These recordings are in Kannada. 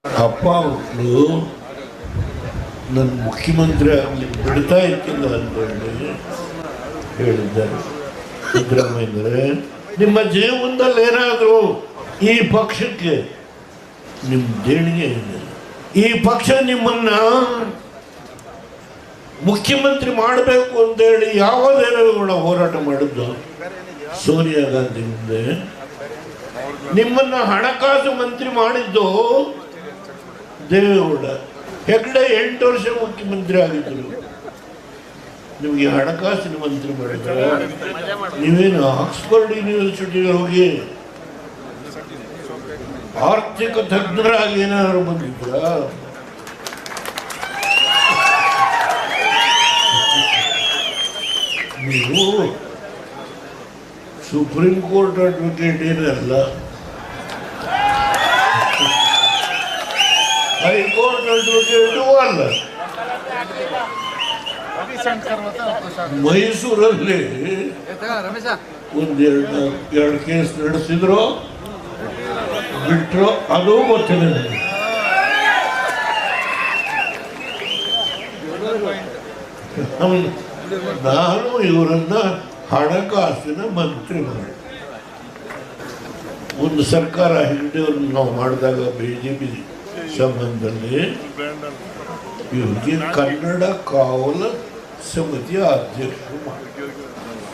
ಅಪ್ಪ ಮಕ್ಕಳು ನನ್ನ ಮುಖ್ಯಮಂತ್ರಿ ಆಗಲಿಕ್ಕೆ ಬಿಡ್ತಾ ಇರ್ತಿಲ್ಲ ಅಂತೇಳಿ ಹೇಳಿದ್ದಾರೆ ಸಿದ್ದರಾಮಯ್ಯನವರೇ. ನಿಮ್ಮ ಜೀವನದಲ್ಲಿ ಏನಾದರೂ ಈ ಪಕ್ಷಕ್ಕೆ ನಿಮ್ಮ ದೇಣಿಗೆ ಇದೆ, ಈ ಪಕ್ಷ ನಿಮ್ಮನ್ನ ಮುಖ್ಯಮಂತ್ರಿ ಮಾಡಬೇಕು ಅಂತೇಳಿ ಯಾವ ದೇವೇಗೌಡ ಹೋರಾಟ ಮಾಡಿದ್ದು? ಸೋನಿಯಾ ಗಾಂಧಿ ಮುಂದೆ ನಿಮ್ಮನ್ನ ಹಣಕಾಸು ಮಂತ್ರಿ ಮಾಡಿದ್ದು ದೇವೇಗೌಡ. ಹೆಗ್ಡೆ 8 ವರ್ಷ ಮುಖ್ಯಮಂತ್ರಿ ಆಗಿದ್ದರು, ನಿಮಗೆ ಹಣಕಾಸಿನ ಮಂತ್ರಿ ಮಾಡಿದ್ರ? ನೀವೇನು ಆಕ್ಸ್ಫರ್ಡ್ ಯೂನಿವರ್ಸಿಟಿಗೆ ಹೋಗಿ ಆರ್ಥಿಕ ತಜ್ಞರಾಗಿ ಏನಾದ್ರು ಬಂದಿದ್ರ? ನೀವು ಸುಪ್ರೀಂ ಕೋರ್ಟ್ ಅಡ್ವೊಕೇಟ್ ಏನಲ್ಲ, ಹೈಕೋರ್ಟ್ ಅಡ್ವೊಕೇಟು ಅಲ್ಲ. ಮೈಸೂರಲ್ಲಿ ಎರಡು ಕೇಸ್ ನಡೆಸಿದ್ರು, ಬಿಟ್ರು, ಅದು ಗೊತ್ತಿಲ್ಲ ನನಗೆ. ನಾನು ಇವರನ್ನ ಹಣಕಾಸಿನ ಮಂತ್ರಿ ಮಾಡಿ ಒಂದು ಸರ್ಕಾರ ಹೆಗ್ಡೆಯವ್ರನ್ನ ನಾವು ಮಾಡಿದಾಗ ಬಿಜೆಪಿ ಸಂಬಂಧದಲ್ಲಿ ಇವರಿಗೆ ಕನ್ನಡ ಕಾವಲ ಸಮಿತಿಯ ಅಧ್ಯಕ್ಷರು ಮಾಡಿ.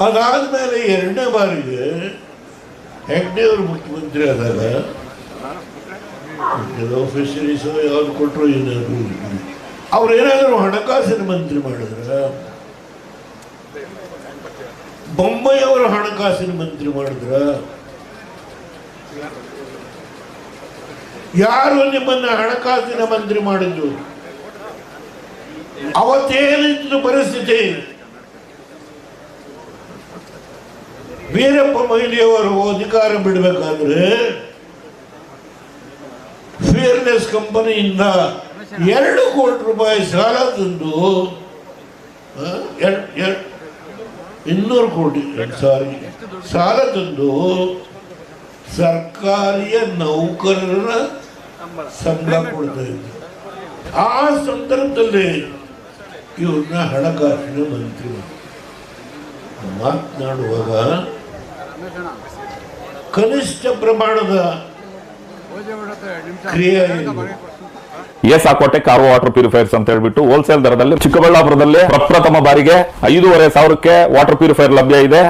ಅದಾದ್ಮೇಲೆ 2ನೇ ಬಾರಿಗೆ ಹೆಗ್ಡೆಯವರು ಮುಖ್ಯಮಂತ್ರಿ ಆದಾಗ ಫಿಶರೀಸ್ ಯಾವ್ದು ಕೊಟ್ಟರು ಏನಾದ್ರು ಅವ್ರೇನಾದ್ರು ಹಣಕಾಸಿನ ಮಂತ್ರಿ ಮಾಡಿದ್ರ? ಬೊಮ್ಮಾಯಿ ಅವರು ಹಣಕಾಸಿನ ಮಂತ್ರಿ ಮಾಡಿದ್ರ? ಯಾರು ನಿಮ್ಮನ್ನ ಹಣಕಾಸಿನ ಮಂತ್ರಿ ಮಾಡಿದ್ದು? ಅವತ್ತೇನಿದ್ದು ಪರಿಸ್ಥಿತಿ? ವೀರಪ್ಪ ಮೊಯ್ಲಿಯವರು ಅಧಿಕಾರ ಬಿಡಬೇಕಾದ್ರೆ ಫೇರ್ನೆಸ್ ಕಂಪನಿಯಿಂದ 2 ಕೋಟಿ ರೂಪಾಯಿ ಸಾಲ ತಂದು 200 ಕೋಟಿ ಸಾಲ ತಂದು ಸರ್ಕಾರಿಯ ನೌಕರರ ಸಂಬಳ ಕೊಡ್ತಾ ಇದ್ರು. ಆ ಸಂದರ್ಭದಲ್ಲಿ ಇವ್ರನ್ನ ಹಣಕಾಸಿನ ಮಂತ್ರಿ ಮಾತನಾಡುವಾಗ ಕನಿಷ್ಠ ಪ್ರಮಾಣದ ಕ್ರಿಯೆ ಸಾಕೋಟೆ ಕಾರ್ ವಾಟರ್ ಪ್ಯೂರಿಫೈರ್ಸ್ ಅಂತ ಹೇಳ್ಬಿಟ್ಟು ಹೋಲ್ಸೇಲ್ ದರದಲ್ಲಿ ಚಿಕ್ಕಬಳ್ಳಾಪುರದಲ್ಲಿ ಪ್ರಪ್ರಥಮ ಬಾರಿಗೆ 5,500ಕ್ಕೆ ವಾಟರ್ ಪ್ಯೂರಿಫೈರ್ ಲಭ್ಯ ಇದೆ.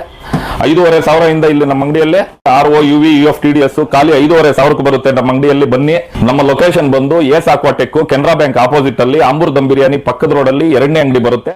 5,500 ಇಲ್ಲಿ ನಮ್ಮ ಅಂಗಡಿಯಲ್ಲಿ RO UV UF TDS ಖಾಲಿ 5,500ಕ್ಕೆ ಬರುತ್ತೆ. ನಮ್ಮ ಅಂಗಡಿಯಲ್ಲಿ ಬನ್ನಿ. ನಮ್ಮ ಲೊಕೇಶನ್ ಬಂದು ಸಾಕೋಟೆಕ್ ಕೆನರಾ ಬ್ಯಾಂಕ್ ಆಪೋಸಿಟ್ ಅಲ್ಲಿ ಆಂಬೂರ್ ದಮ್ ಬಿರಿಯಾನಿ ಪಕ್ಕದ ರೋಡ್ ಅಲ್ಲಿ 2ನೇ ಅಂಗಡಿ ಬರುತ್ತೆ.